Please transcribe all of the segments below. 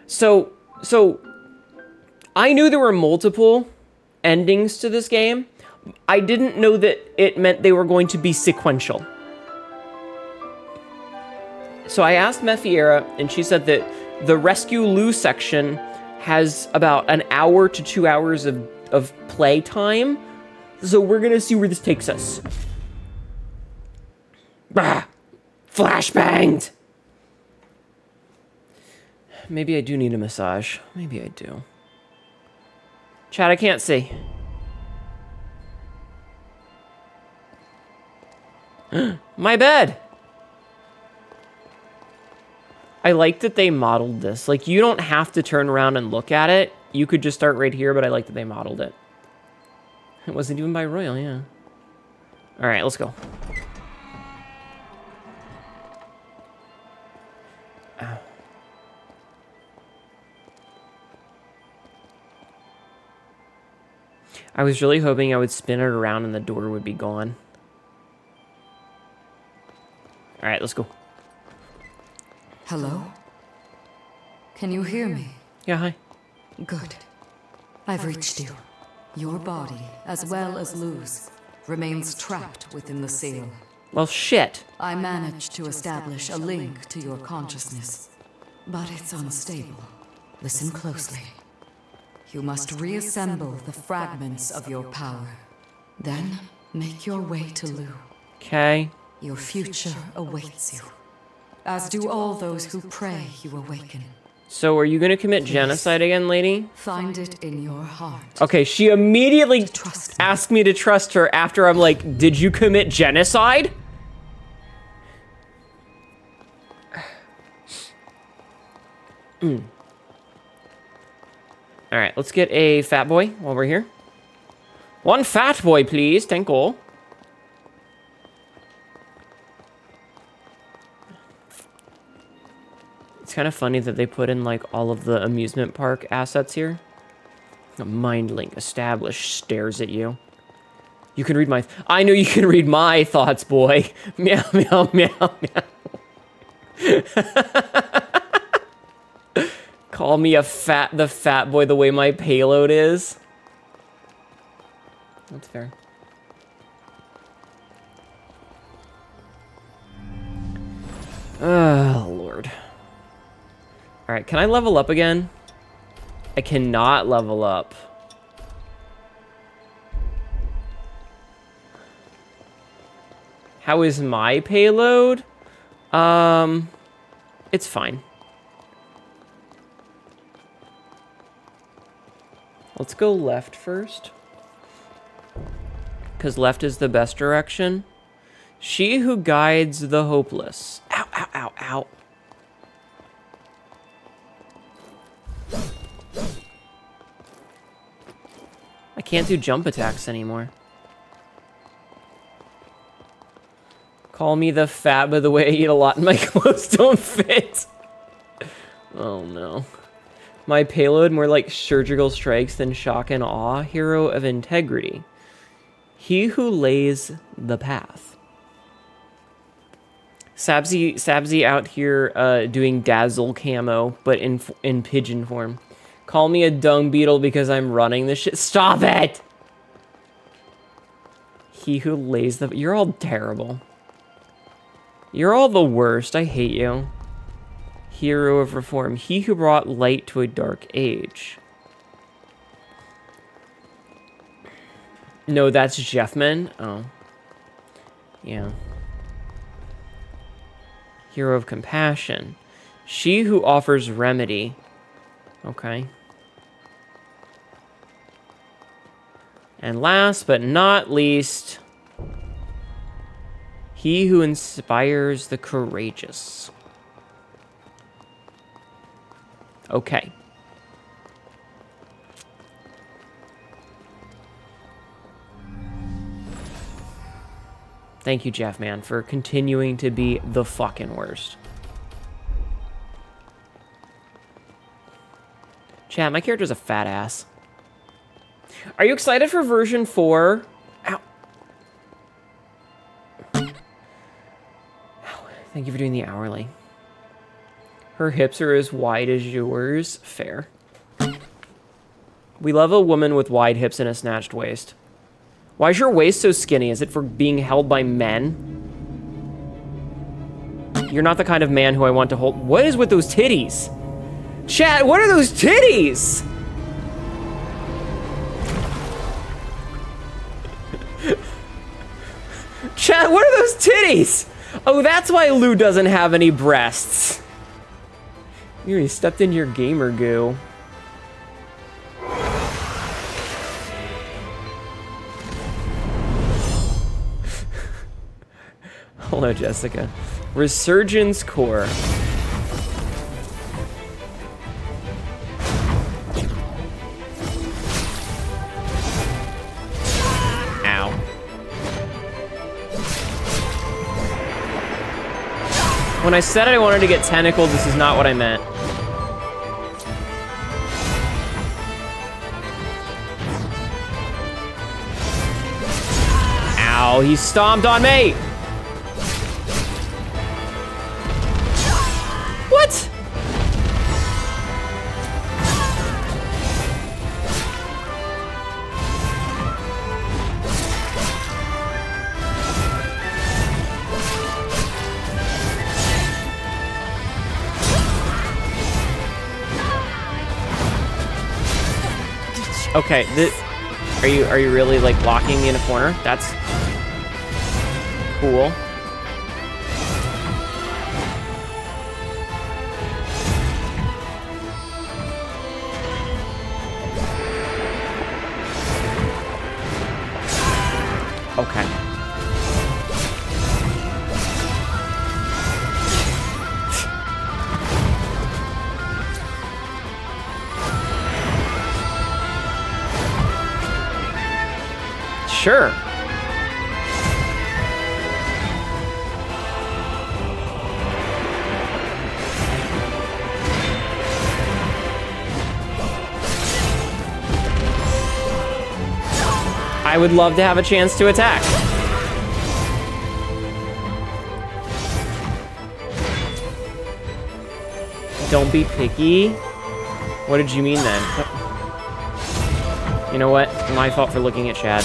So I knew there were multiple endings to this game. I didn't know that it meant they were going to be sequential. So I asked Mefiera, and she said that the Rescue Lou section has about an hour to 2 hours of play time. So we're gonna see where this takes us. Bah! Flashbanged! Maybe I do need a massage. Maybe I do. Chat, I can't see. My bed! I like that they modeled this. Like, you don't have to turn around and look at it. You could just start right here, but I like that they modeled it. It wasn't even by Royal, yeah. Alright, let's go. Ow. I was really hoping I would spin it around and the door would be gone. Alright, let's go. Hello? Can you hear me? Yeah, hi. Good. I've reached you. Your body, as well as Lou's, remains trapped within the seal. Well, shit. I managed to establish a link to your consciousness, but it's unstable. Listen closely. You must reassemble the fragments of your power. Then, make your way to Lou. Okay. Your future awaits you, as do all those who pray you awaken. So are you going to commit genocide again, lady? Find it in your heart. Okay, she immediately asked me to trust her after I'm like, did you commit genocide? Alright, let's get a fat boy while we're here. One fat boy, please. Thank you. It's kind of funny that they put in, like, all of the amusement park assets here. A mind link established stares at you. You can read my... I know you can read my thoughts, boy. Meow, meow, meow, meow. Call me the fat boy the way my payload is. That's fair. Oh, Lord. Alright, can I level up again? I cannot level up. How is my payload? It's fine. Let's go left first. Because left is the best direction. She who guides the hopeless. Ow, ow, ow, ow. I can't do jump attacks anymore. Call me the fat, by the way I eat a lot and my clothes don't fit. Oh no. My payload, more like surgical strikes than shock and awe. Hero of integrity. He who lays the path. Sabzi out here doing dazzle camo, but in pigeon form. Call me a dung beetle because I'm running this shit. Stop it! He who lays the... You're all terrible. You're all the worst. I hate you. Hero of reform. He who brought light to a dark age. No, that's Jeffman. Oh. Yeah. Hero of compassion. She who offers remedy. Okay. And last but not least, he who inspires the courageous. Okay. Thank you, Jeff, man, for continuing to be the fucking worst. Chat, my character's a fat ass. Are you excited for version 4? Ow. Ow. Thank you for doing the hourly. Her hips are as wide as yours. Fair. We love a woman with wide hips and a snatched waist. Why is your waist so skinny? Is it for being held by men? You're not the kind of man who I want to hold. What is with those titties? Chat, what are those titties? Chat, what are those titties? Oh, that's why Lou doesn't have any breasts. You already stepped into your gamer goo. Hello, Jessica. Resurgence Core. Ow. When I said I wanted to get tentacled, this is not what I meant. Ow, he stomped on me! What? Okay, are you really like locking me in a corner? That's cool. Okay. Sure. I would love to have a chance to attack. Don't be picky. What did you mean then? You know what? My fault for looking at Chad.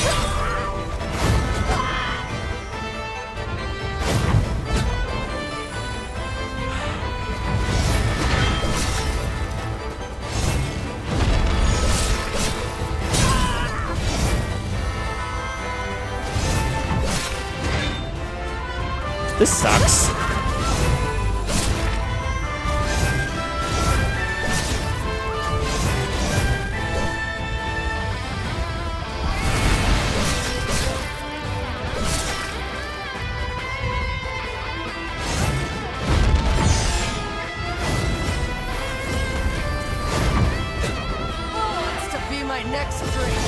This sucks. Wants to be my next drink.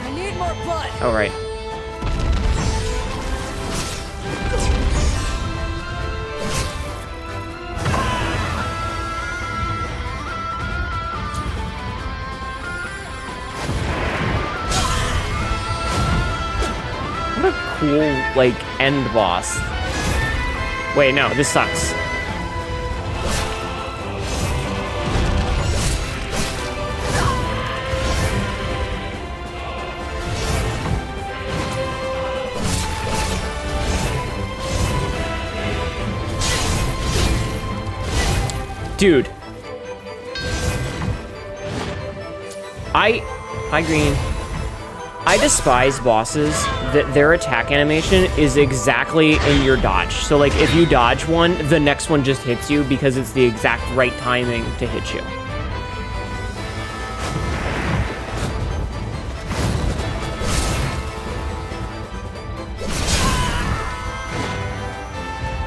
I need more blood. All right. What a cool, like, end boss. Wait, no, this sucks. Dude. Hi, Green. I despise bosses that their attack animation is exactly in your dodge. So, like, if you dodge one, the next one just hits you because it's the exact right timing to hit you.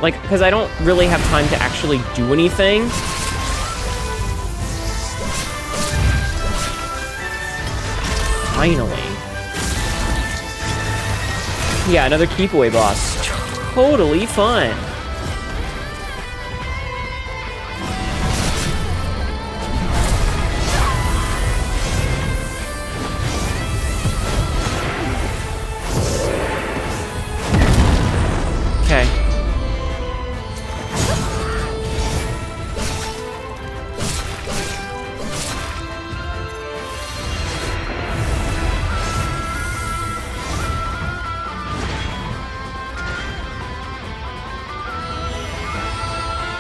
Like, because I don't really have time to actually do anything. Finally. Yeah, another keep away boss. Totally fun. Okay.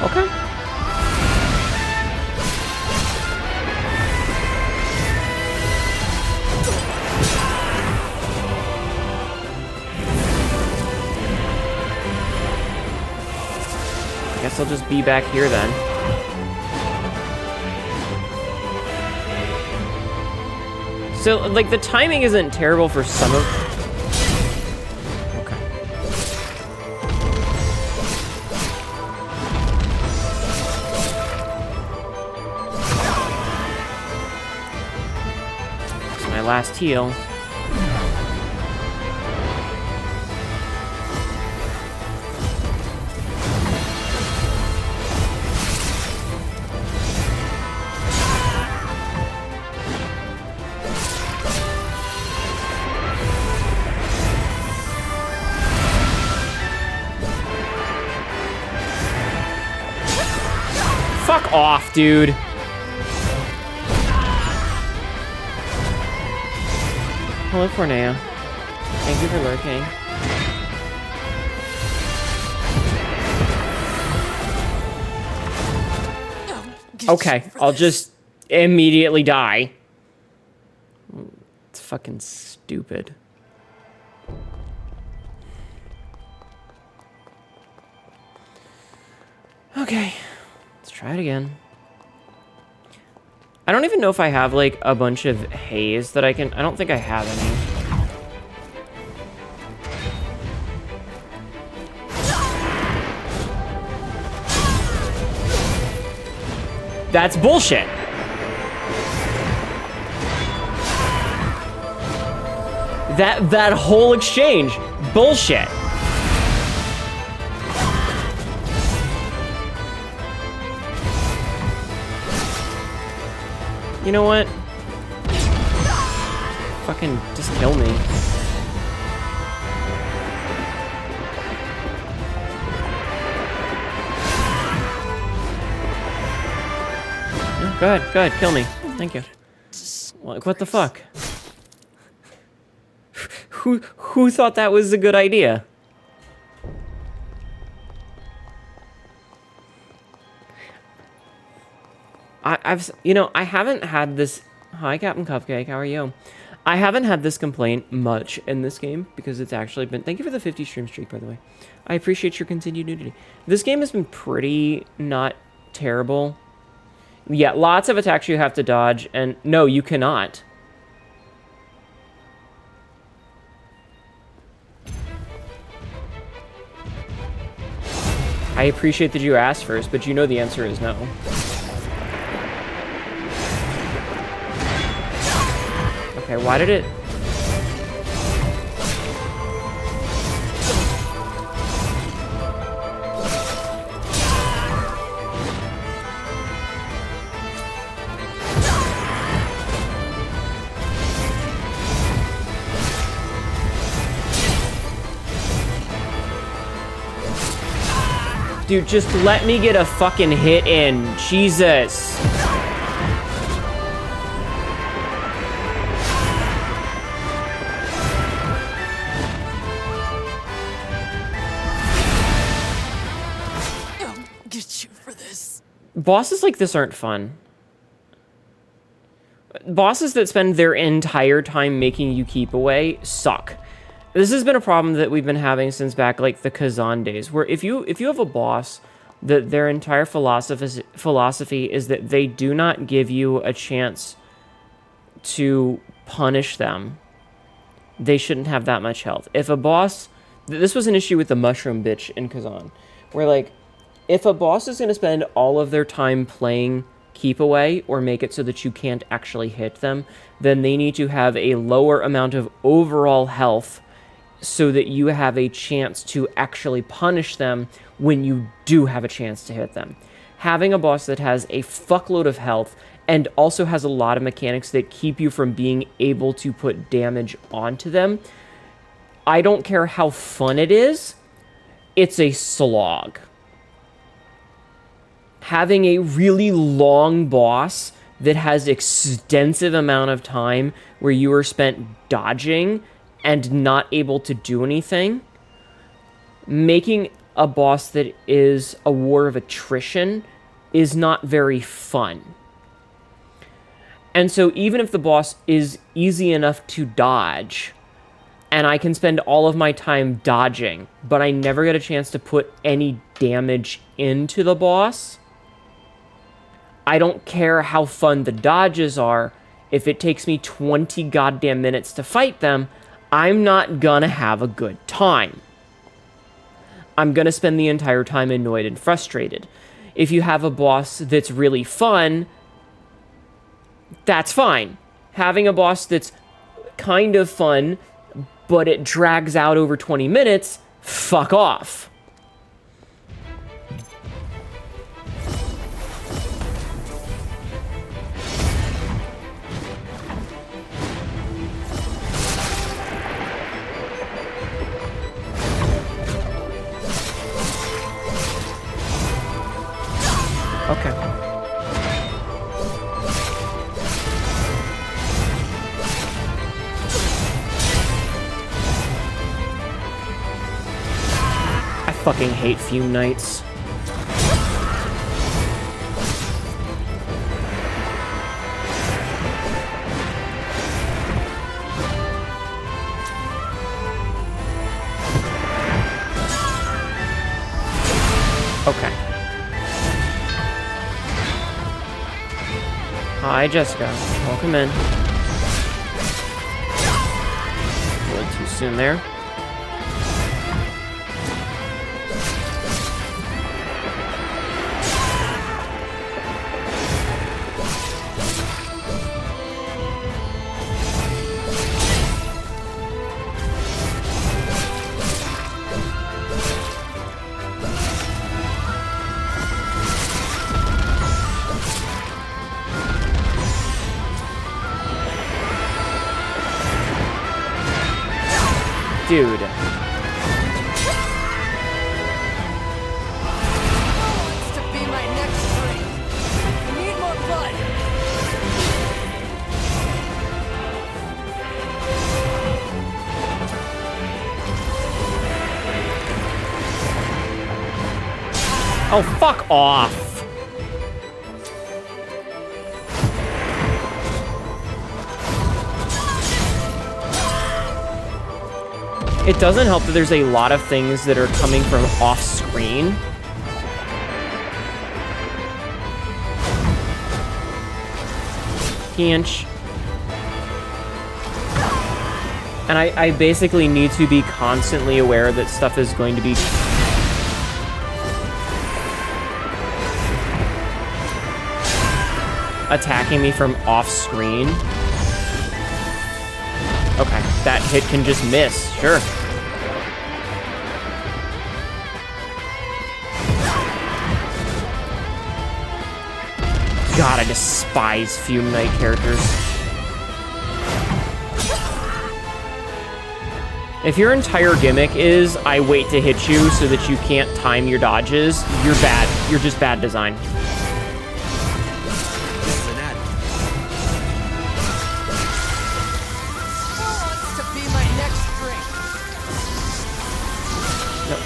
Okay. Guess I'll just be back here then. So, like, the timing isn't terrible for some of... Okay. It's my last heal. Fuck off, dude. Hello, Fornea. Thank you for lurking. Okay, I'll just immediately die. It's fucking stupid. Okay. Try it again. I don't even know if I have, like, a bunch of haze that I can... I don't think I have any. That's bullshit. That whole exchange, bullshit. You know what? Fucking just kill me. No, go ahead, kill me. Thank you. Like, what the fuck? Who thought that was a good idea? I haven't had this... Hi, Captain Cupcake, how are you? I haven't had this complaint much in this game, because it's actually been... Thank you for the 50 stream streak, by the way. I appreciate your continued nudity. This game has been pretty not terrible. Yeah, lots of attacks you have to dodge, and... No, you cannot. I appreciate that you asked first, but you know the answer is no. Okay, why did it... Dude, just let me get a fucking hit in. Jesus. Bosses like this aren't fun. Bosses that spend their entire time making you keep away suck. This has been a problem that we've been having since back like the Kazan days, where if you have a boss that their entire philosophy is that they do not give you a chance to punish them, they shouldn't have that much health. If a boss... This was an issue with the mushroom bitch in Kazan, where like, if a boss is going to spend all of their time playing keep away or make it so that you can't actually hit them, then they need to have a lower amount of overall health so that you have a chance to actually punish them when you do have a chance to hit them. Having a boss that has a fuckload of health and also has a lot of mechanics that keep you from being able to put damage onto them, I don't care how fun it is, it's a slog. Having a really long boss that has extensive amount of time where you are spent dodging and not able to do anything, making a boss that is a war of attrition is not very fun. And so even if the boss is easy enough to dodge, and I can spend all of my time dodging, but I never get a chance to put any damage into the boss, I don't care how fun the dodges are. If it takes me 20 goddamn minutes to fight them, I'm not gonna have a good time. I'm gonna spend the entire time annoyed and frustrated. If you have a boss that's really fun, that's fine. Having a boss that's kind of fun, but it drags out over 20 minutes, fuck off. Okay. I fucking hate Fume Knights. Okay. Hi, Jessica. Welcome in. A little too soon there. Dude. Wants to be my next drink. I need more blood. Oh, fuck off. It doesn't help that there's a lot of things that are coming from off-screen. Pinch. And I basically need to be constantly aware that stuff is going to be attacking me from off-screen. Okay, that hit can just miss, sure. God, I despise Fume Knight characters. If your entire gimmick is, I wait to hit you so that you can't time your dodges, you're bad. You're just bad design.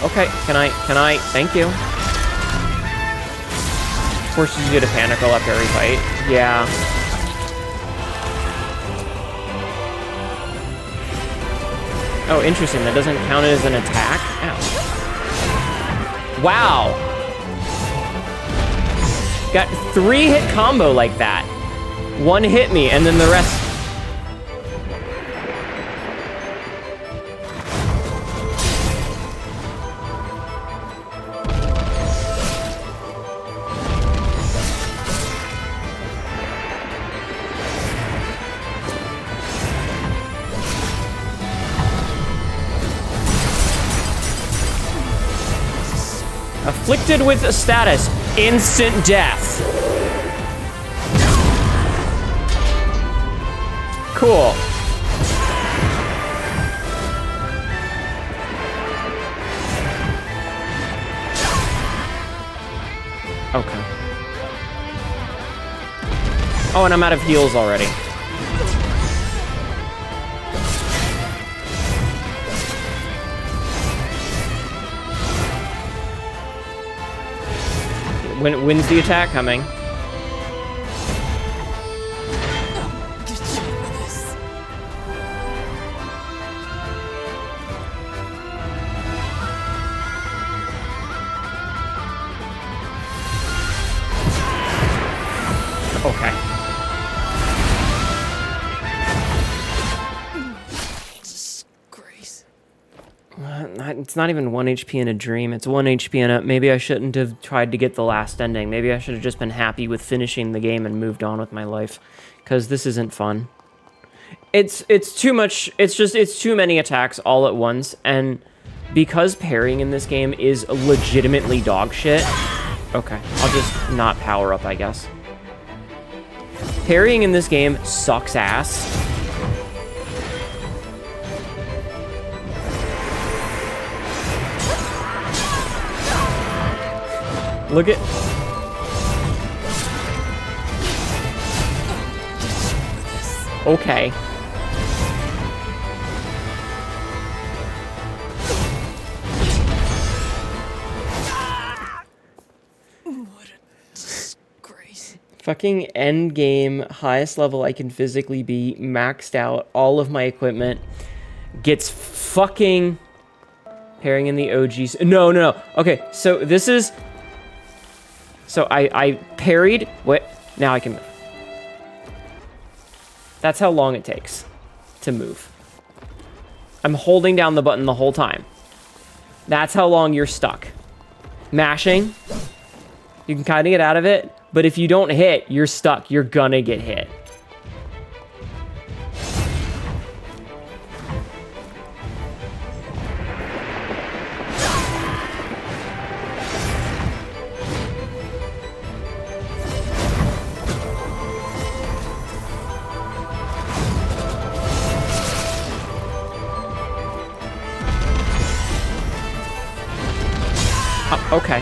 Okay, can I, thank you. Forces you to panicle after every fight. Yeah. Oh, interesting, that doesn't count as an attack? Ow. Wow! Got 3-hit combo like that. One hit me, and then the rest... Afflicted with a status, instant death. Cool. Okay. Oh, and I'm out of heals already. When's the attack coming? Get you for this. Okay. Disgrace. It's not even 1 HP in a dream. It's 1 HP in a... Maybe I shouldn't have tried to get the last ending. Maybe I should have just been happy with finishing the game and moved on with my life. Because this isn't fun. It's too much... It's too many attacks all at once. And because parrying in this game is legitimately dog shit... Okay, I'll just not power up, I guess. Parrying in this game sucks ass. Look at... Okay. What a disgrace. Fucking end game, highest level I can physically be, maxed out, all of my equipment, gets fucking pairing in the OGs. No. Okay, so this is... So I parried. Wait, now I can move. That's how long it takes to move. I'm holding down the button the whole time. That's how long you're stuck. Mashing, you can kind of get out of it, but if you don't hit, you're stuck. You're gonna get hit. Okay.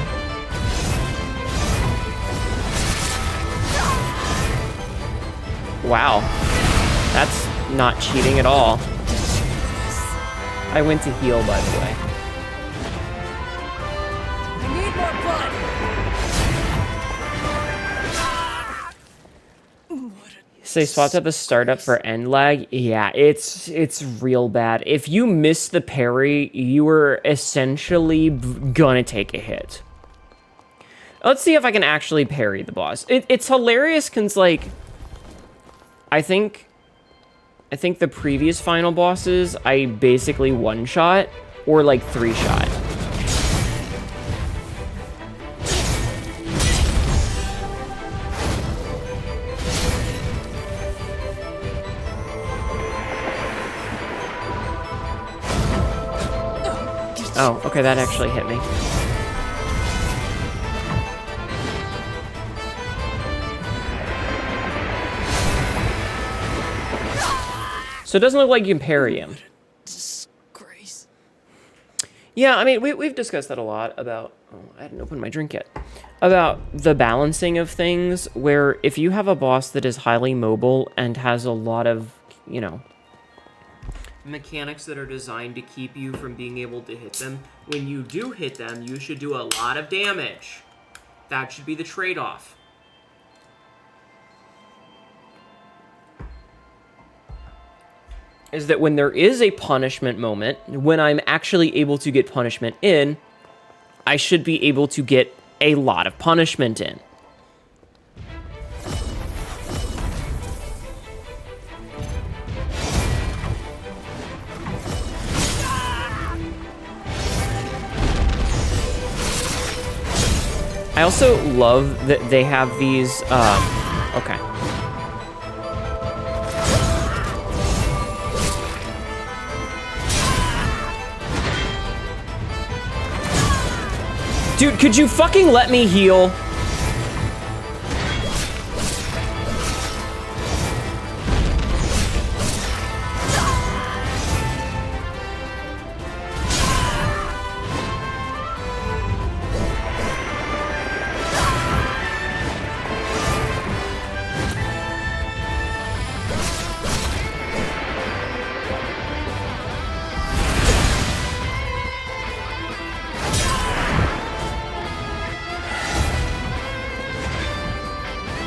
Wow. That's not cheating at all. I went to heal, by the way. I need more blood. Say swapped at the startup for end lag. Yeah, it's real bad. If you miss the parry, you are essentially gonna take a hit. Let's see if I can actually parry the boss. It's hilarious because, like, I think the previous final bosses I basically one-shot or like 3-shot. Oh, okay, that actually hit me. So it doesn't look like you can parry him. Disgrace. Yeah, I mean, we've discussed that a lot about... Oh, I hadn't opened my drink yet. About the balancing of things, where if you have a boss that is highly mobile and has a lot of, you know, mechanics that are designed to keep you from being able to hit them, when you do hit them, you should do a lot of damage. That should be the trade-off. Is that when there is a punishment moment, when I'm actually able to get punishment in, I should be able to get a lot of punishment in. I also love that they have these, okay. Dude, could you fucking let me heal?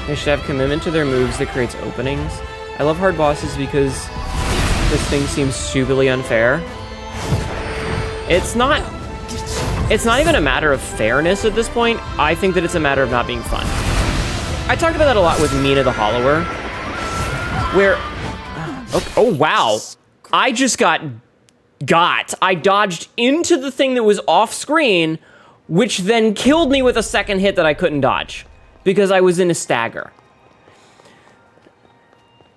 They should have commitment to their moves that creates openings. I love hard bosses because this thing seems stupidly unfair. It's not even a matter of fairness at this point. I think that it's a matter of not being fun. I talked about that a lot with Mina the Hollower, where, oh wow, I just I dodged into the thing that was off screen, which then killed me with a second hit that I couldn't dodge because I was in a stagger.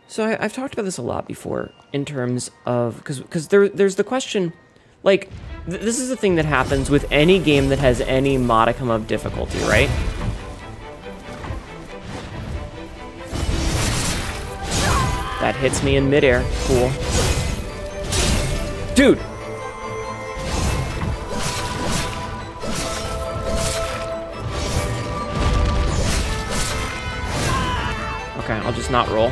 So I've talked about this a lot before in terms of, because there's the question, like, this is a thing that happens with any game that has any modicum of difficulty, right? That hits me in midair. Cool. Dude! Okay, I'll just not roll.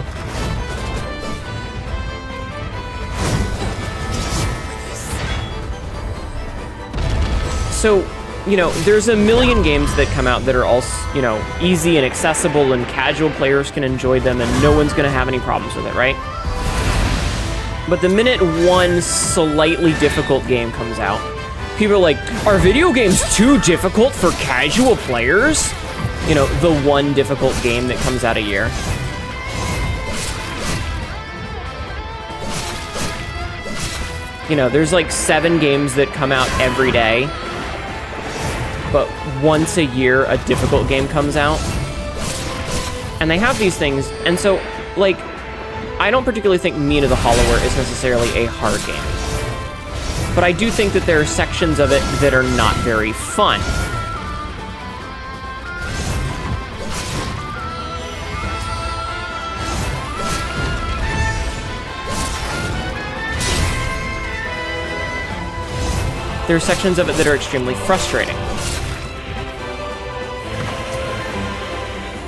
So, you know, there's a million games that come out that are all, you know, easy and accessible and casual players can enjoy them and no one's gonna have any problems with it, right? But the minute one slightly difficult game comes out, people are like, are video games too difficult for casual players? You know, the one difficult game that comes out a year. You know, there's like 7 games that come out every day. But once a year, a difficult game comes out. And they have these things, and so, like, I don't particularly think Mina the Hollower is necessarily a hard game. But I do think that there are sections of it that are not very fun. There are sections of it that are extremely frustrating.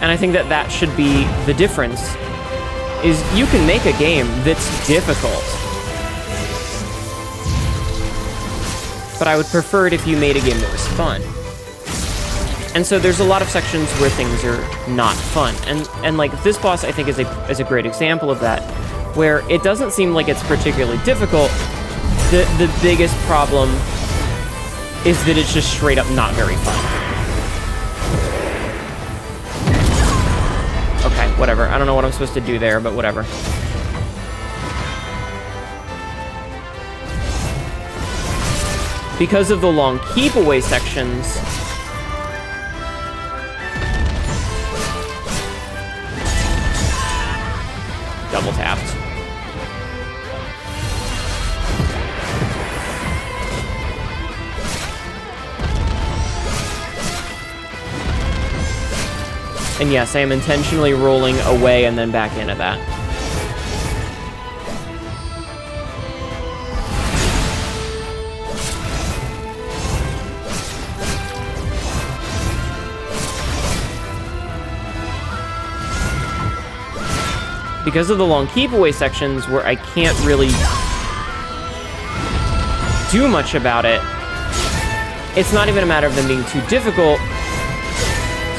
And I think that that should be the difference, is you can make a game that's difficult. But I would prefer it if you made a game that was fun. And so there's a lot of sections where things are not fun. And like this boss, I think, is a great example of that, where it doesn't seem like it's particularly difficult. The biggest problem is that it's just straight up not very fun. Okay, whatever. I don't know what I'm supposed to do there, but whatever. Because of the long keep away sections, double tapped. And yes, I am intentionally rolling away and then back into that. Because of the long keep away sections where I can't really do much about it, it's not even a matter of them being too difficult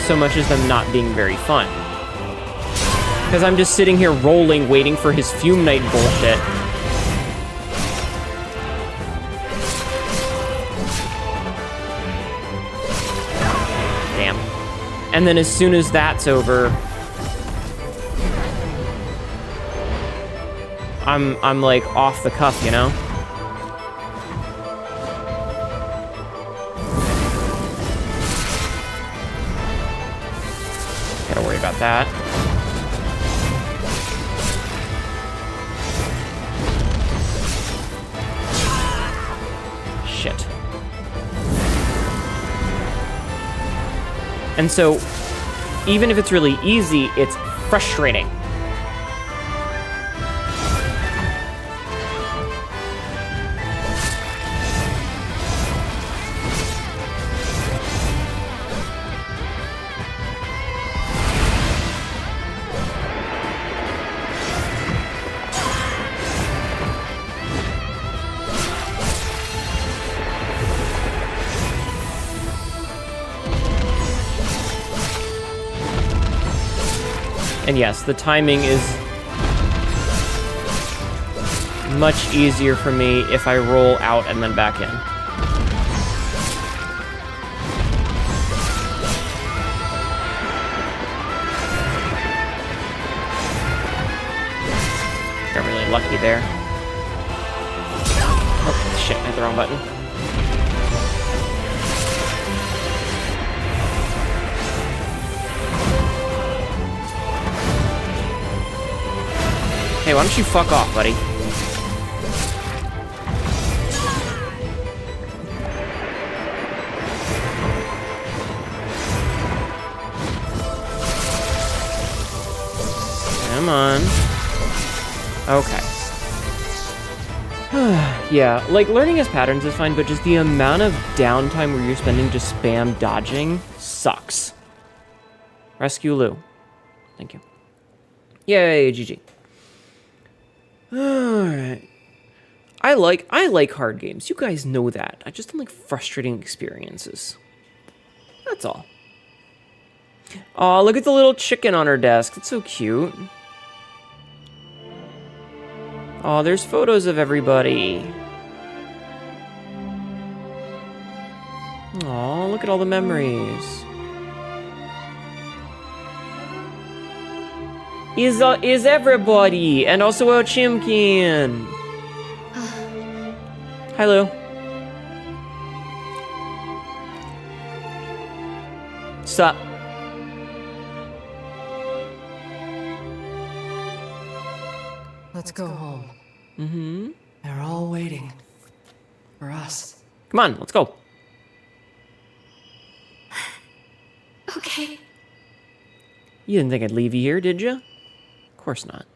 so much as them not being very fun. Because I'm just sitting here rolling, waiting for his Fume Knight bullshit. Damn. And then as soon as that's over, I'm like off the cuff, you know? Gotta worry about that. Shit. And so, even if it's really easy, it's frustrating. And yes, the timing is much easier for me if I roll out and then back in. Got really lucky there. Oh, shit, I hit the wrong button. Hey, why don't you fuck off, buddy? Come on. Okay. Yeah, like, learning his patterns is fine, but just the amount of downtime where you're spending just spam dodging sucks. Rescue Lou. Thank you. Yay, GG. Alright. I like hard games. You guys know that. I just don't like frustrating experiences. That's all. Aw, look at the little chicken on her desk. It's so cute. Aw, there's photos of everybody. Aw, look at all the memories. Is everybody, and also a chimkin. Hi, Lou. Sup? Let's go home. Mm-hmm. They're all waiting for us. Come on, let's go. Okay. You didn't think I'd leave you here, did you? Of course not.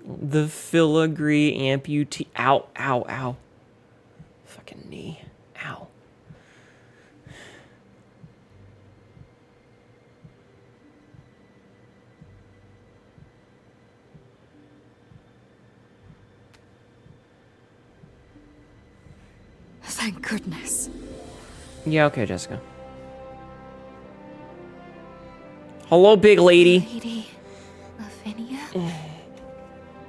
The filigree amputee. Ow, ow, ow. Fucking knee. Ow. Thank goodness. Yeah, okay, Jessica. Hello, big lady. Lady Lavinia?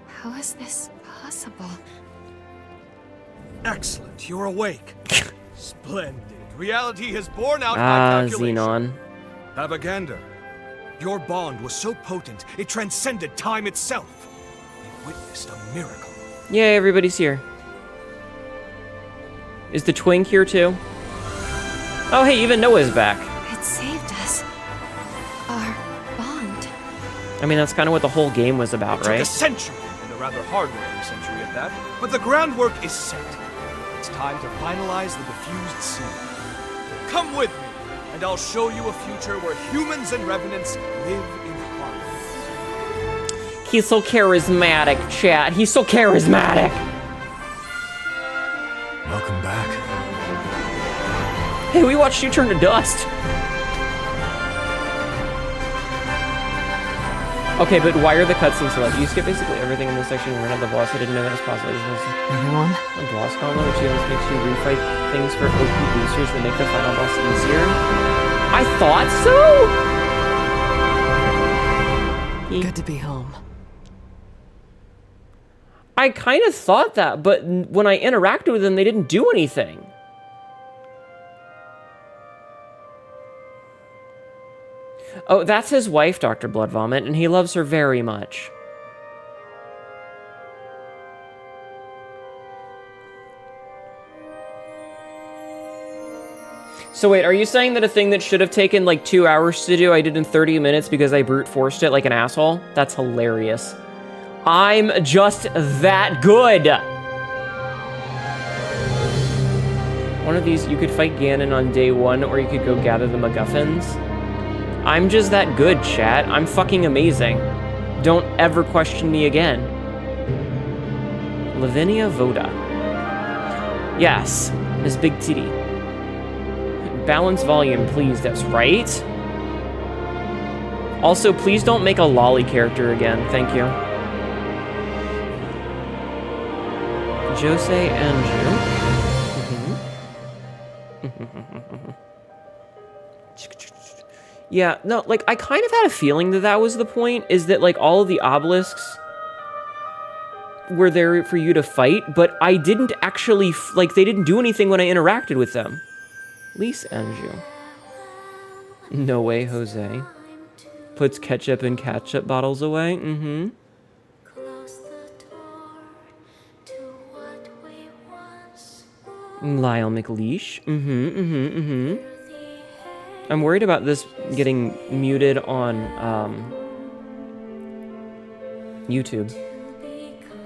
How is this possible? Excellent, you're awake. Splendid. Reality has borne out my Ah, calculation. Xenon. Abagander, your bond was so potent, it transcended time itself. We witnessed a miracle. Yay, everybody's here. Is the twink here too? Oh, hey, even Noah's back. It saved us. Our bond. I mean, that's kind of what the whole game was about, It took right? a century, and a rather hard-working century at that, but the groundwork is set. It's time to finalize the diffused seed. Come with me, and I'll show you a future where humans and revenants live in harmony. He's so charismatic, chat. He's so charismatic. Welcome back. Hey, we watched you turn to dust. Okay, but why are the cutscenes so loud? You skip basically everything in this section and run out the boss. I didn't know that was possible. Anyone? A boss gauntlet, which even makes you refight things for OP boosters that make the final boss easier. I thought so? Good to be home. I kind of thought that, but when I interacted with them, they didn't do anything. Oh, that's his wife, Dr. Blood Vomit, and he loves her very much. So wait, are you saying that a thing that should have taken like 2 hours to do, I did in 30 minutes because I brute forced it like an asshole? That's hilarious. I'm just that good. One of these, you could fight Ganon on day 1, or you could go gather the MacGuffins. I'm just that good, chat. I'm fucking amazing. Don't ever question me again. Lavinia Voda. Yes, Miss Big Titty. Balance volume, please. That's right. Also, please don't make a lolly character again. Thank you. Jose Andrew. Yeah, no, like, I kind of had a feeling that that was the point, is that, like, all of the obelisks were there for you to fight, but I didn't actually, like, they didn't do anything when I interacted with them. Lise Anjou. No way, Jose. Puts ketchup in ketchup bottles away. Mm-hmm. Lyle McLeish. I'm worried about this getting muted on YouTube.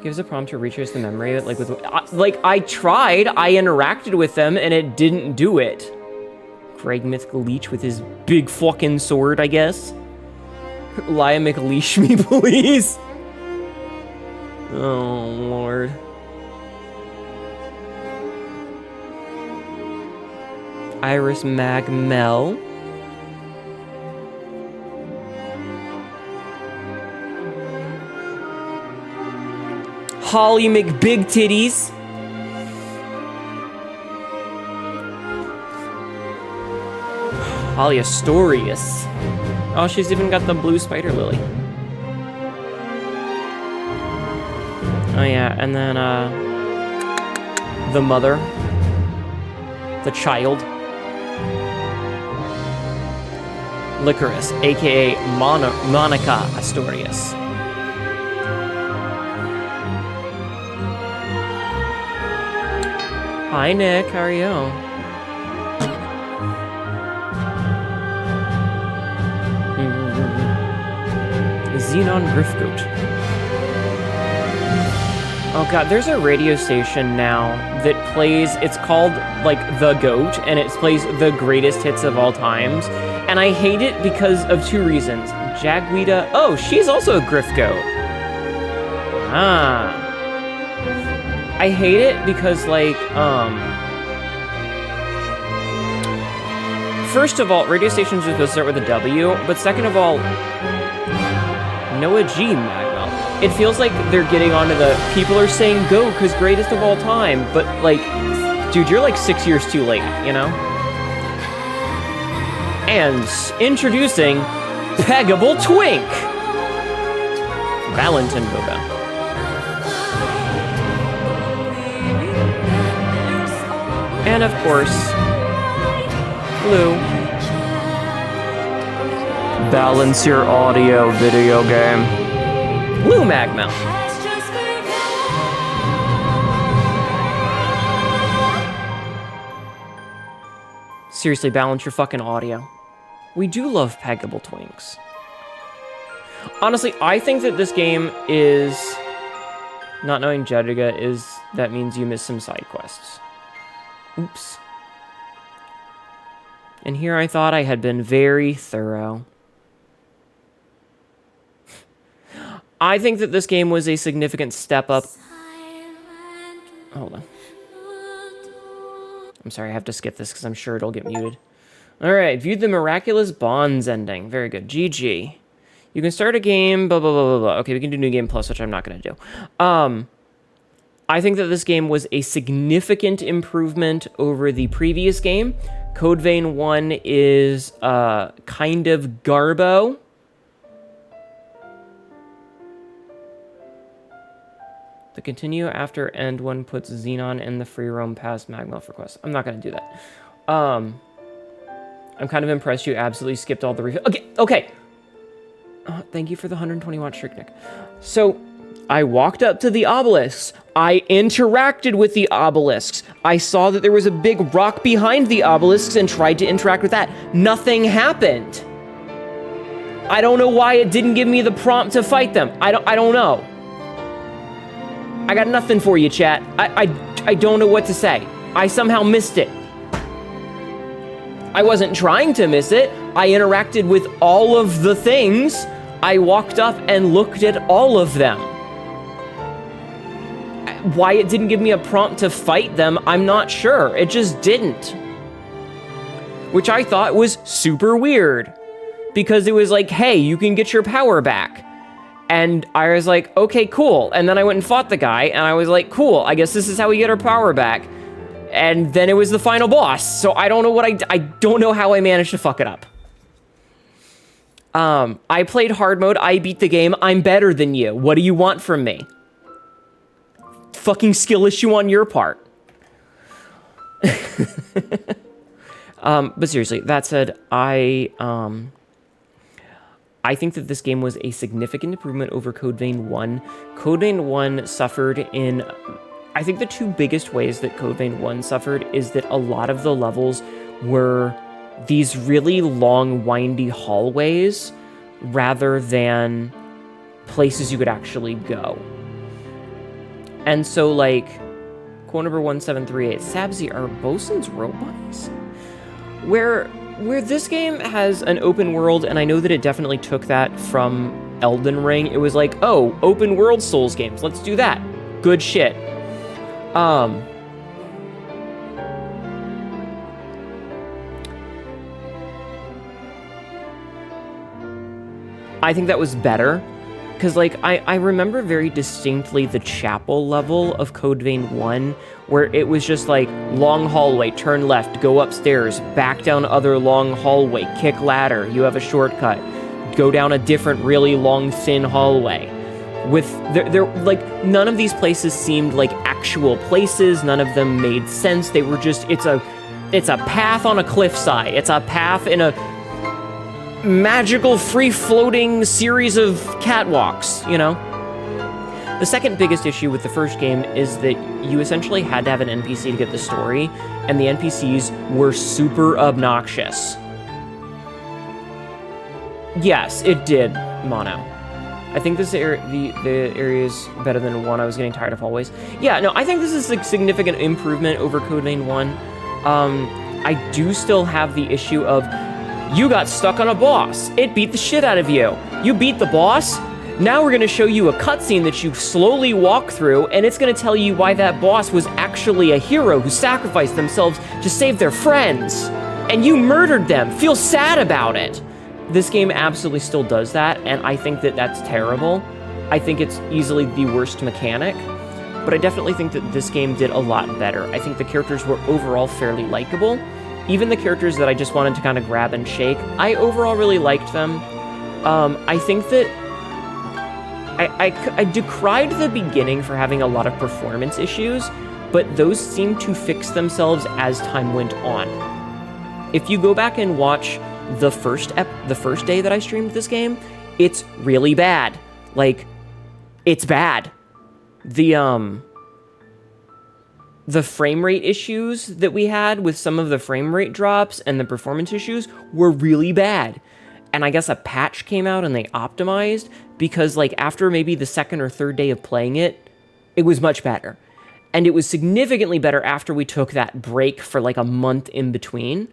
Gives a prompt to retrace the memory, like with I tried, I interacted with them, and it didn't do it. Craig Mythical Leech with his big fucking sword, I guess. Lyle McLeish me, please. Oh Lord. Iris Magmel. Holly McBig Titties. Holly Astorius. Oh, she's even got the blue spider lily. Oh yeah, and then the mother. The child. Licorice, aka Monica Astorius. Hi Nick, how are you? Xenon Griffgoat. Oh god, there's a radio station now that plays, it's called, like, The Goat, and it plays the greatest hits of all times. And I hate it because of two reasons. Jagweeda, oh, she's also a Griffgoat. Ah. I hate it because, like, first of all, radio stations are supposed to start with a W, but second of all, Noah G. Magmel. It feels like they're getting onto the, people are saying go because greatest of all time, but, like, dude, you're like 6 years too late, you know? And introducing Peggable Twink! Valentin Boba. And of course, Blue. Balance your audio, video game. Blue Magmel. Seriously, balance your fucking audio. We do love Peggable Twinks. Honestly, I think that this game is... Not knowing Jeddiga is... That means you missed some side quests. Oops. And here I thought I had been very thorough. I think that this game was a significant step up. Hold on. I'm sorry, I have to skip this because I'm sure it'll get muted. Alright, viewed the Miraculous Bonds ending. Very good. GG. You can start a game, blah, blah, blah, blah, blah. Okay, we can do New Game Plus, which I'm not going to do. I think that this game was a significant improvement over the previous game. Code Vein 1 is kind of garbo. The continue after end one puts Xenon in the free roam past Magmel for quests. I'm not going to do that. I'm kind of impressed you absolutely skipped all the Okay. Thank you for the 120 watt streak, Nick. So, I walked up to the obelisks. I interacted with the obelisks. I saw that there was a big rock behind the obelisks and tried to interact with that. Nothing happened. I don't know why it didn't give me the prompt to fight them. I don't know. I got nothing for you, chat. I don't know what to say. I somehow missed it. I wasn't trying to miss it. I interacted with all of the things. I walked up and looked at all of them. Why it didn't give me a prompt to fight them, I'm not sure. It just didn't. Which I thought was super weird. Because it was like, hey, you can get your power back. And I was like, okay, cool. And then I went and fought the guy, and I was like, cool, I guess this is how we get our power back. And then it was the final boss. So I don't know what I don't know how I managed to fuck it up. I played hard mode, I beat the game, I'm better than you. What do you want from me? Fucking skill issue on your part. But seriously, that said, I think that this game was a significant improvement over Code Vein 1. Code Vein 1 suffered in... I think the two biggest ways that Code Vein 1 suffered is that a lot of the levels were these really long, windy hallways rather than places you could actually go. And so, like, quote number 1738, Sabzi, are bosun's robots? Where this game has an open world, and I know that it definitely took that from Elden Ring, it was like, oh, open world Souls games, let's do that. Good shit. I think that was better, because, like, I remember very distinctly the chapel level of Code Vein 1, where it was just like, long hallway, turn left, go upstairs, back down other long hallway, kick ladder, you have a shortcut, go down a different really long, thin hallway. With, there like, none of these places seemed like actual places, none of them made sense, they were just, it's a path on a cliffside, it's a path in a magical free-floating series of catwalks, you know? The second biggest issue with the first game is that you essentially had to have an NPC to get the story, and the NPCs were super obnoxious. Yes, it did, Mono. I think this the area is better than 1. I was getting tired of hallways. Yeah, no, I think this is a significant improvement over Code Vein 1. I do still have the issue of you got stuck on a boss. It beat the shit out of you. You beat the boss. Now we're going to show you a cutscene that you slowly walk through, and it's going to tell you why that boss was actually a hero who sacrificed themselves to save their friends. And you murdered them. Feel sad about it. This game absolutely still does that, and I think that that's terrible. I think it's easily the worst mechanic, but I definitely think that this game did a lot better. I think the characters were overall fairly likable. Even the characters that I just wanted to kind of grab and shake, I overall really liked them. I think that I decried the beginning for having a lot of performance issues, but those seemed to fix themselves as time went on. If you go back and watch the first day that I streamed this game, it's really bad. Like, it's bad. The frame rate issues that we had with some of the frame rate drops and the performance issues were really bad. And I guess a patch came out and they optimized, because, like, after maybe the second or third day of playing it, it was much better. And it was significantly better after we took that break for like a month in between.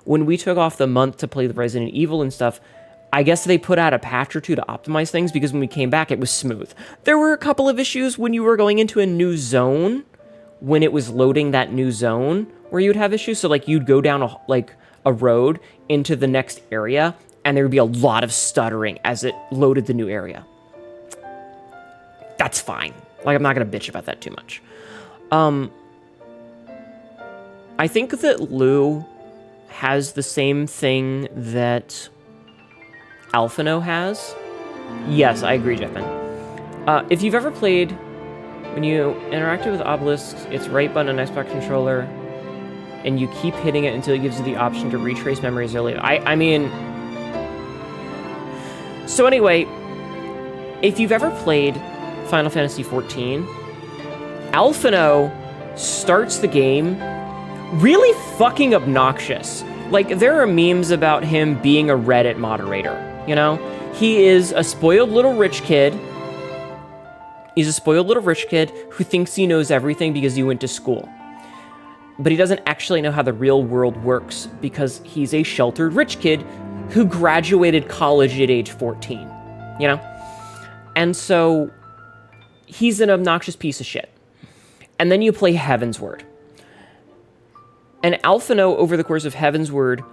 When we took off the month to play the Resident Evil and stuff, I guess they put out a patch or two to optimize things, because when we came back, it was smooth. There were a couple of issues when you were going into a new zone, when it was loading that new zone, where you'd have issues. So, like, you'd go down a road into the next area, and there would be a lot of stuttering as it loaded the new area. That's fine. Like, I'm not going to bitch about that too much. I think that Lou has the same thing that Alphino has. Yes, I agree, Jeppin. If you've ever played, when you interacted with obelisks, it's right button on Xbox controller, and you keep hitting it until it gives you the option to retrace memories earlier. I mean... So anyway, if you've ever played Final Fantasy XIV, Alphino starts the game really fucking obnoxious. Like, there are memes about him being a Reddit moderator, you know? He is a spoiled little rich kid. He's a spoiled little rich kid who thinks he knows everything because he went to school. But he doesn't actually know how the real world works, because he's a sheltered rich kid who graduated college at age 14, you know? And so he's an obnoxious piece of shit. And then you play Heavensward. And Alphino, over the course of Heavensward,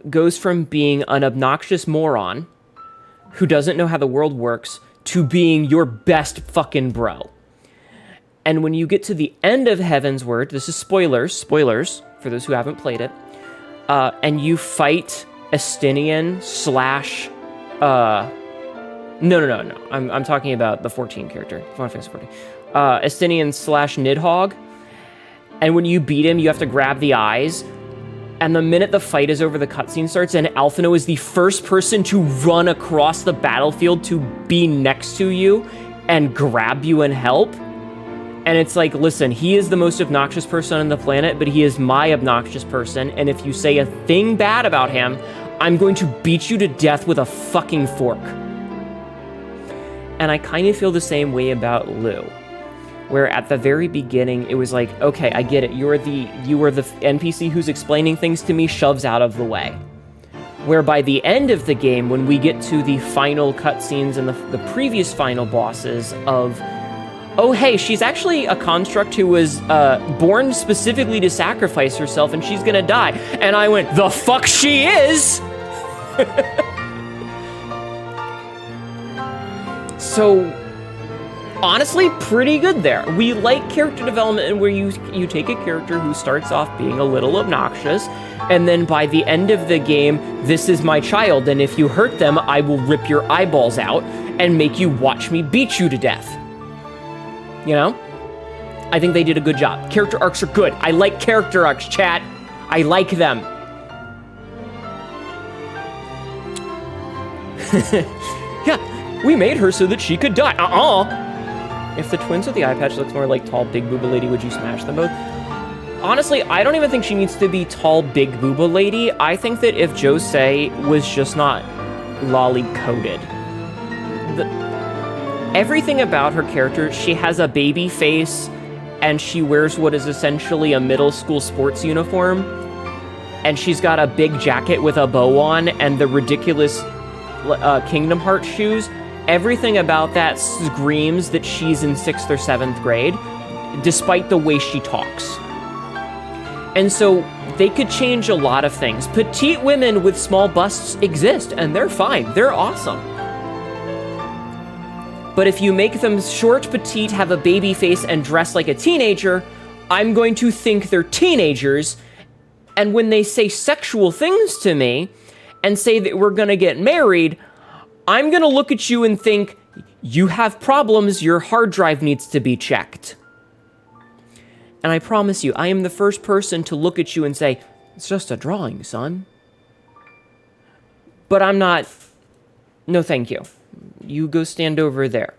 goes from being an obnoxious moron who doesn't know how the world works to being your best fucking bro. And when you get to the end of Heavensward, this is spoilers for those who haven't played it, and you fight Estinian / No. I'm talking about the 14 character. Final Fantasy 14. Estinian / Nidhogg. And when you beat him, you have to grab the eyes. And the minute the fight is over, the cutscene starts, and Alphino is the first person to run across the battlefield to be next to you and grab you and help. And it's like, listen, he is the most obnoxious person on the planet, but he is my obnoxious person, and if you say a thing bad about him, I'm going to beat you to death with a fucking fork. And I kind of feel the same way about Lou, where at the very beginning, it was like, okay, I get it. You are the NPC who's explaining things to me, shoves out of the way. Where by the end of the game, when we get to the final cutscenes and the previous final bosses of, oh, hey, she's actually a construct who was born specifically to sacrifice herself and she's gonna die. And I went, the fuck she is? So, honestly, pretty good there. We like character development where you take a character who starts off being a little obnoxious, and then by the end of the game, this is my child, and if you hurt them, I will rip your eyeballs out and make you watch me beat you to death. You know? I think they did a good job. Character arcs are good. I like character arcs, chat. I like them. Yeah, we made her so that she could die. If the twins with the eye patch looks more like tall, big booba lady, would you smash them both? Honestly, I don't even think she needs to be tall, big booba lady. I think that if Josei was just not lolly-coated. Everything about her character, she has a baby face, and she wears what is essentially a middle school sports uniform, and she's got a big jacket with a bow on, and the ridiculous Kingdom Hearts shoes. Everything about that screams that she's in 6th or 7th grade, despite the way she talks. And so they could change a lot of things. Petite women with small busts exist, and they're fine. They're awesome. But if you make them short, petite, have a baby face, and dress like a teenager, I'm going to think they're teenagers. And when they say sexual things to me and say that we're gonna get married, I'm gonna look at you and think, you have problems, your hard drive needs to be checked. And I promise you, I am the first person to look at you and say, it's just a drawing, son. But I'm not, no thank you. You go stand over there.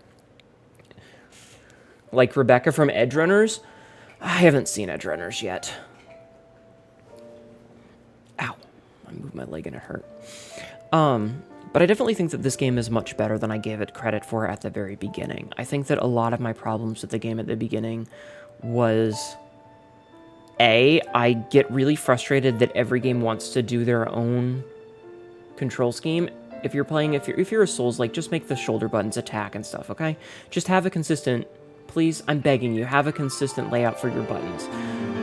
Like Rebecca from Edgerunners? I haven't seen Edgerunners yet. Ow. I moved my leg and it hurt. But I definitely think that this game is much better than I gave it credit for at the very beginning. I think that a lot of my problems with the game at the beginning was, I get really frustrated that every game wants to do their own control scheme. If you're a Souls-like, just make the shoulder buttons attack and stuff, okay? Just have a consistent, please, I'm begging you, have a consistent layout for your buttons.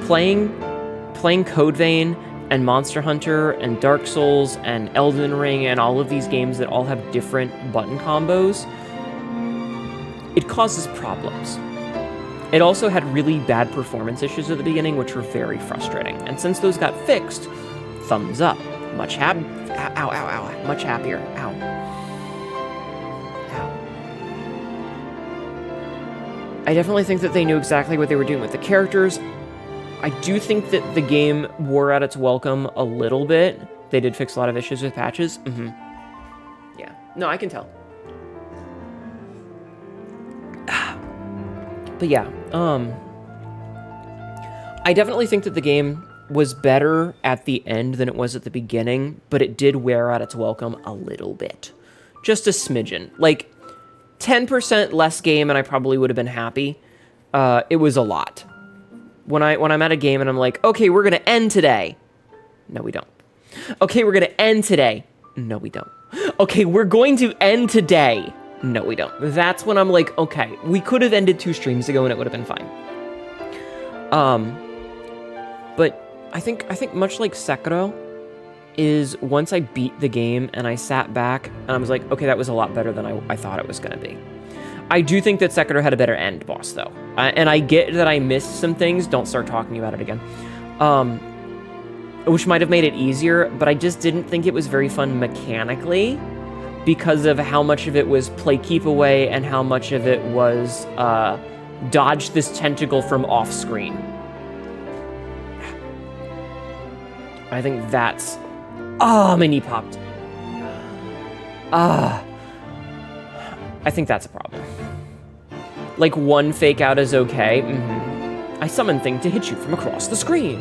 Playing Code Vein and Monster Hunter and Dark Souls and Elden Ring and all of these games that all have different button combos, it causes problems. It also had really bad performance issues at the beginning, which were very frustrating. And since those got fixed, thumbs up. Much happier. Ow. I definitely think that they knew exactly what they were doing with the characters. I do think that the game wore out its welcome a little bit. They did fix a lot of issues with patches. Yeah. No, I can tell. But yeah, I definitely think that the game was better at the end than it was at the beginning, but it did wear out its welcome a little bit. Just a smidgen. Like, 10% less game and I probably would have been happy. It was a lot. When I'm at a game and I'm like, okay, we're gonna end today. No, we don't. Okay, we're gonna end today. No, we don't. Okay, we're going to end today. No, we don't. That's when I'm like, okay, we could have ended 2 streams ago and it would have been fine. But I think much like Sekiro is once I beat the game and I sat back and I was like, okay, that was a lot better than I thought it was going to be. I do think that Sekiro had a better end boss though. And I get that I missed some things. Don't start talking about it again. Which might have made it easier, but I just didn't think it was very fun mechanically. because of how much of it was play keep away and how much of it was dodge this tentacle from off screen. I think that's... Oh, my knee popped. I think that's a problem. Like, one fake out is okay. I summon thing to hit you from across the screen.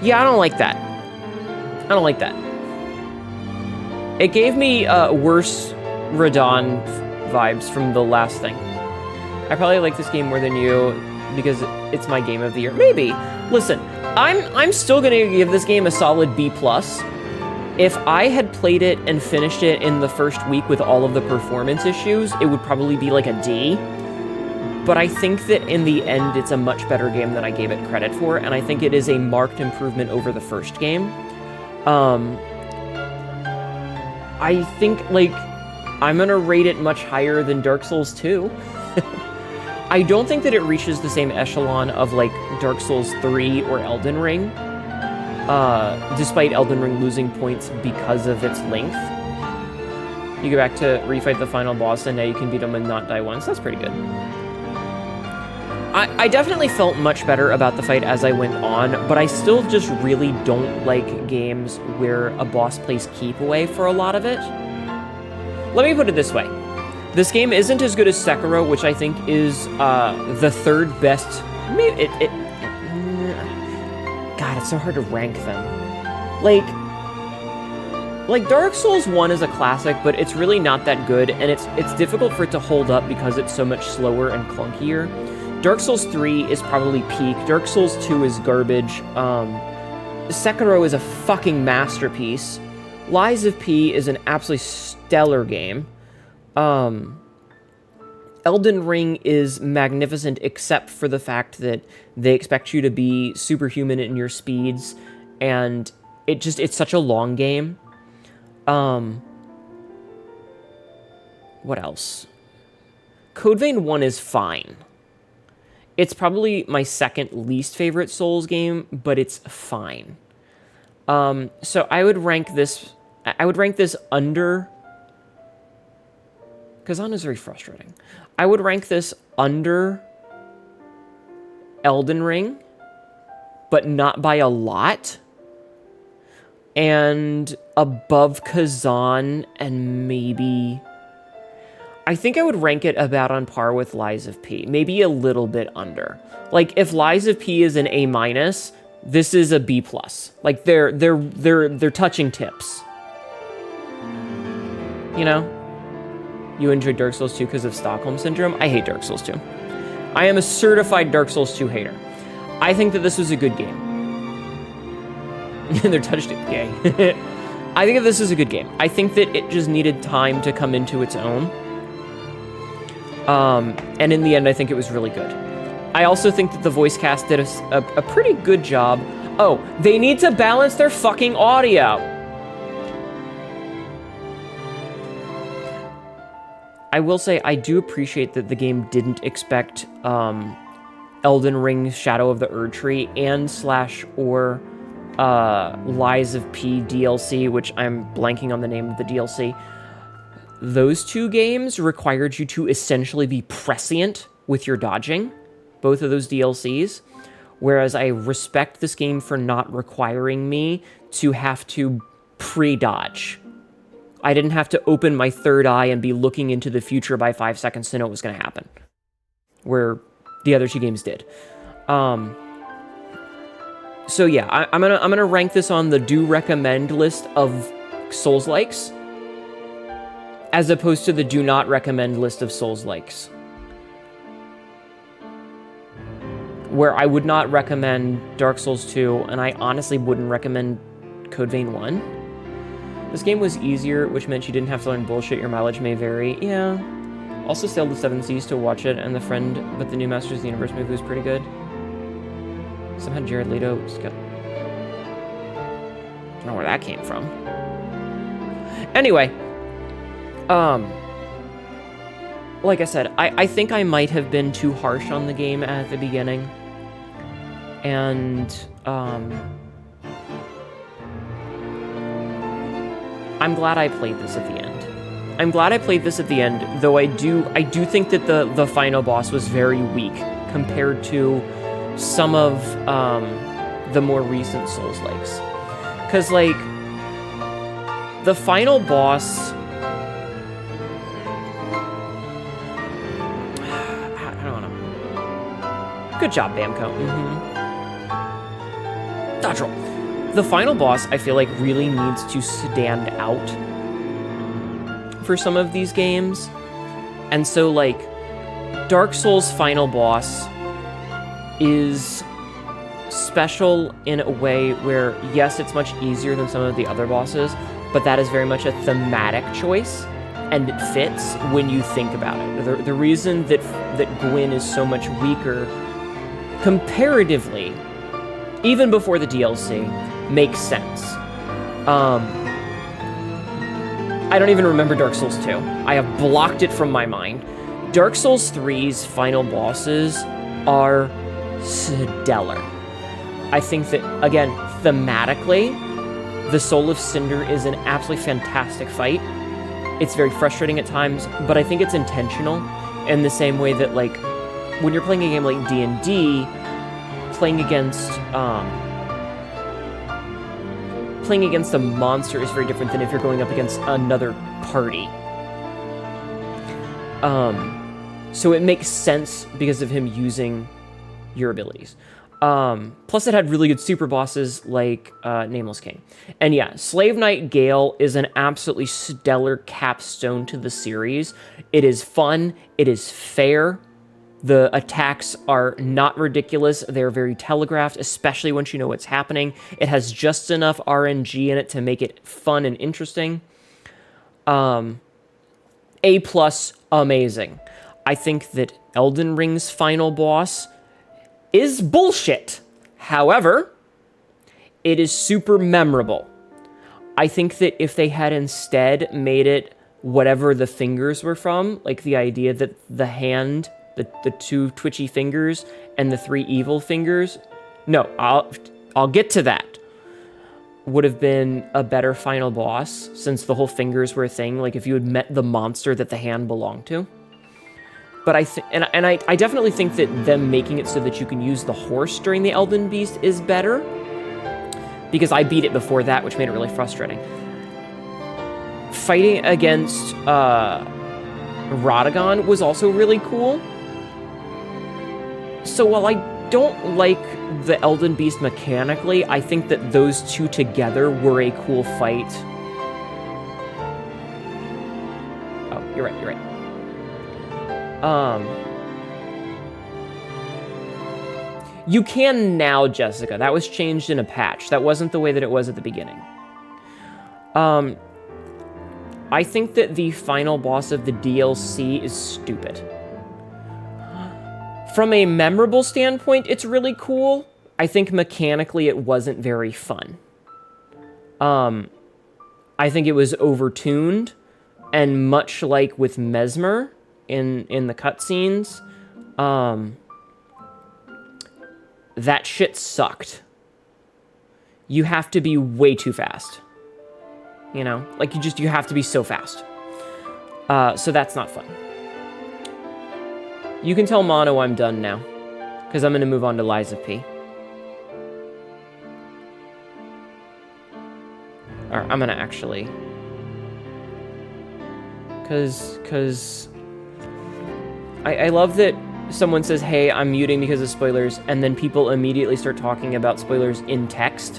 Yeah, I don't like that. I don't like that. It gave me worse Radon vibes from the last thing. I probably like this game more than you because it's my game of the year. Maybe. Listen, I'm still gonna give this game a solid B+. If I had played it and finished it in the first week with all of the performance issues, it would probably be like a D. But I think that in the end, it's a much better game than I gave it credit for, and I think it is a marked improvement over the first game. I think, like, I'm gonna rate it much higher than Dark Souls 2. I don't think that it reaches the same echelon of, like, Dark Souls 3 or Elden Ring, despite Elden Ring losing points because of its length. You go back to refight the final boss, and now you can beat him and not die once. That's pretty good. I definitely felt much better about the fight as I went on, but I still just really don't like games where a boss plays keep away for a lot of it. Let me put it this way. This game isn't as good as Sekiro, which I think is the third best... God, it's so hard to rank them. Like Dark Souls 1 is a classic, but it's really not that good, and it's difficult for it to hold up because it's so much slower and clunkier. Dark Souls 3 is probably peak. Dark Souls 2 is garbage. Sekiro is a fucking masterpiece. Lies of P is an absolutely stellar game. Elden Ring is magnificent except for the fact that they expect you to be superhuman in your speeds, and it's such a long game. What else? Code Vein 1 is fine. It's probably my second least favorite Souls game, but it's fine. So I would rank this under... Kazan is very frustrating. I would rank this under Elden Ring, but not by a lot. And above Kazan, and maybe... I think I would rank it about on par with Lies of P. Maybe a little bit under. Like, if Lies of P is an A-, this is a B+. Like, they're touching tips. You know? You enjoyed Dark Souls 2 because of Stockholm Syndrome? I hate Dark Souls 2. I am a certified Dark Souls 2 hater. I think that this was a good game. They're touched it. Yay. I think that this is a good game. I think that it just needed time to come into its own. And in the end, I think it was really good. I also think that the voice cast did a pretty good job. Oh, they need to balance their fucking audio. I will say, I do appreciate that the game didn't expect Elden Ring Shadow of the Erdtree and /or Lies of P DLC, which I'm blanking on the name of the DLC. Those two games required you to essentially be prescient with your dodging, both of those DLCs, whereas I respect this game for not requiring me to have to pre-dodge. I didn't have to open my third eye and be looking into the future by 5 seconds to know what was going to happen, where the other two games did. So yeah, I'm gonna rank this on the do recommend list of Souls-likes, as opposed to the do not recommend list of Souls-likes, where I would not recommend Dark Souls 2, and I honestly wouldn't recommend Code Vein 1. This game was easier, which meant you didn't have to learn bullshit. Your mileage may vary. Yeah. Also sailed the Seven Seas to watch it, and the new Masters of the Universe movie was pretty good. Somehow Jared Leto just got... I don't know where that came from. Anyway. Like I said, I think I might have been too harsh on the game at the beginning. And, I'm glad I played this at the end. I'm glad I played this at the end, though I do think that the final boss was very weak compared to some of the more recent Souls-likes. Because, like, the final boss... I don't know. Good job, Bamco. Dodge roll. The final boss, I feel like, really needs to stand out for some of these games. And so, like, Dark Souls' final boss is special in a way where, yes, it's much easier than some of the other bosses, but that is very much a thematic choice, and it fits when you think about it. The reason that Gwyn is so much weaker comparatively, even before the DLC, makes sense. I don't even remember Dark Souls 2. I have blocked it from my mind. Dark Souls 3's final bosses are stellar. I think that, again, thematically, the Soul of Cinder is an absolutely fantastic fight. It's very frustrating at times, but I think it's intentional in the same way that, like, when you're playing a game like D&D, playing against a monster is very different than if you're going up against another party. So it makes sense because of him using your abilities. Plus it had really good super bosses like Nameless King. And yeah, Slave Knight Gale is an absolutely stellar capstone to the series. It is fun, it is fair. The attacks are not ridiculous. They're very telegraphed, especially once you know what's happening. It has just enough RNG in it to make it fun and interesting. A+, amazing. I think that Elden Ring's final boss is bullshit. However, it is super memorable. I think that if they had instead made it whatever the fingers were from, like the idea that the hand... The two twitchy fingers and the three evil fingers. No, I'll get to that. Would have been a better final boss since the whole fingers were a thing. Like if you had met the monster that the hand belonged to. But I definitely think that them making it so that you can use the horse during the Elden Beast is better, because I beat it before that, which made it really frustrating. Fighting against Radagon was also really cool. So while I don't like the Elden Beast mechanically, I think that those two together were a cool fight. Oh, you're right, you're right. You can now, Jessica. That was changed in a patch. That wasn't the way that it was at the beginning. I think that the final boss of the DLC is stupid. From a memorable standpoint, it's really cool. I think mechanically it wasn't very fun. I think it was overtuned, and much like with Mesmer in the cutscenes, that shit sucked. You have to be way too fast. You know? Like, you have to be so fast. So that's not fun. You can tell Mono I'm done now, because I'm going to move on to Lies of P. Or I'm going to actually... Because... I love that someone says, hey, I'm muting because of spoilers, and then people immediately start talking about spoilers in text,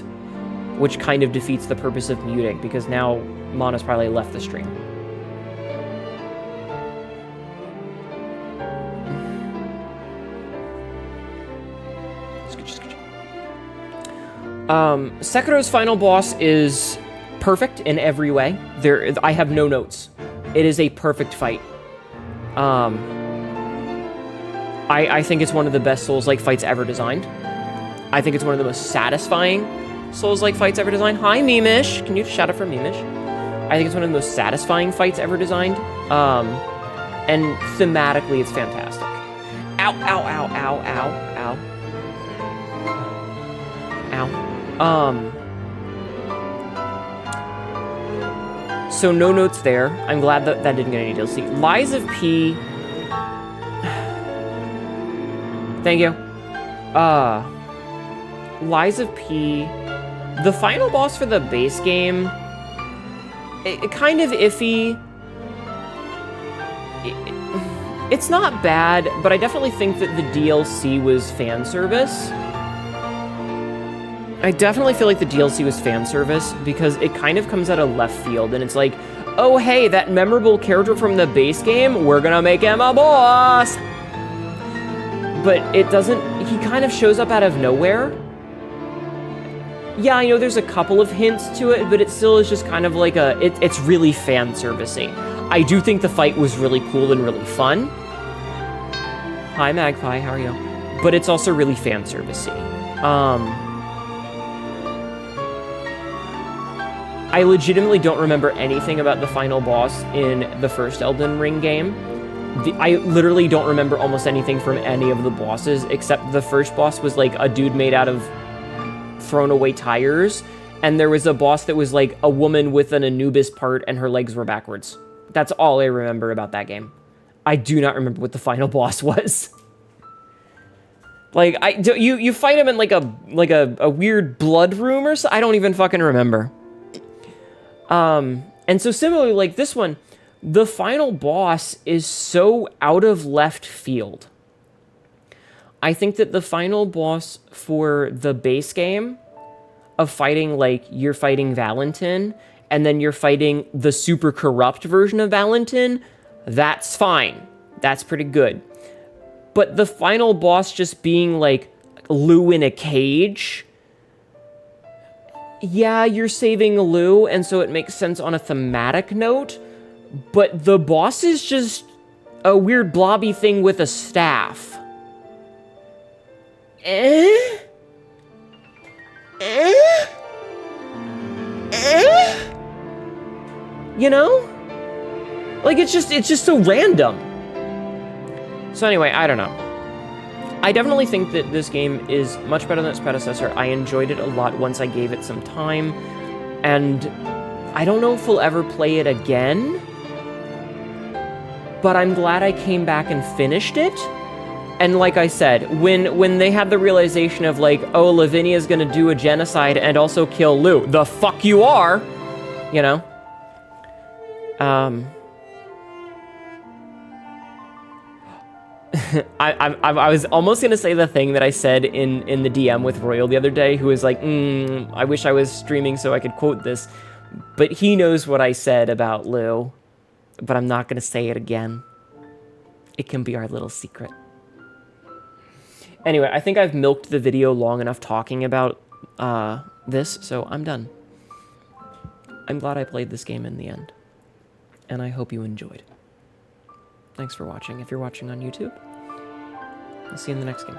which kind of defeats the purpose of muting, because now Mono's probably left the stream. Sekiro's final boss is perfect in every way. I have no notes. It is a perfect fight. I think it's one of the best Souls-like fights ever designed. I think it's one of the most satisfying Souls-like fights ever designed. Hi, Mimish. Can you shout out for Mimish? I think it's one of the most satisfying fights ever designed. And thematically, it's fantastic. Ow, ow, ow, ow, ow, ow. Ow. So so no notes there. I'm glad that that didn't get any DLC. Lies of P. Thank you. Lies of P. The final boss for the base game, it kind of iffy. It's not bad, but I definitely think that the DLC was fan service. I definitely feel like the DLC was fan service because it kind of comes out of left field, and it's like, oh hey, that memorable character from the base game, we're gonna make him a boss! But it doesn't, he kind of shows up out of nowhere. Yeah, I know there's a couple of hints to it, but it still is just kind of like it's really fan servicey. I do think the fight was really cool and really fun. Hi Magpie, how are you? But it's also really fan servicey. I legitimately don't remember anything about the final boss in the first Elden Ring game. I literally don't remember almost anything from any of the bosses, except the first boss was like a dude made out of thrown away tires, and there was a boss that was like a woman with an Anubis part and her legs were backwards. That's all I remember about that game. I do not remember what the final boss was. Like, you fight him in like a weird blood room or so. I don't even fucking remember. And so similarly, like this one, the final boss is so out of left field. I think that the final boss for the base game of fighting, like, you're fighting Valentin, and then you're fighting the super corrupt version of Valentin, that's fine. That's pretty good. But the final boss just being, like, Lou in a cage, yeah, you're saving Lou, and so it makes sense on a thematic note, but the boss is just a weird blobby thing with a staff. You know? Like, it's just so random. So anyway, I don't know. I definitely think that this game is much better than its predecessor. I enjoyed it a lot once I gave it some time, and I don't know if we'll ever play it again, but I'm glad I came back and finished it. And like I said, when they had the realization of like, oh, Lavinia's gonna do a genocide and also kill Lou, the fuck you are, you know? I was almost gonna say the thing that I said in the DM with Royal the other day, who was like, I wish I was streaming so I could quote this, but he knows what I said about Lou, but I'm not gonna say it again. It can be our little secret. Anyway, I think I've milked the video long enough talking about this, so I'm done. I'm glad I played this game in the end, and I hope you enjoyed. Thanks for watching. If you're watching on YouTube, I'll see you in the next game.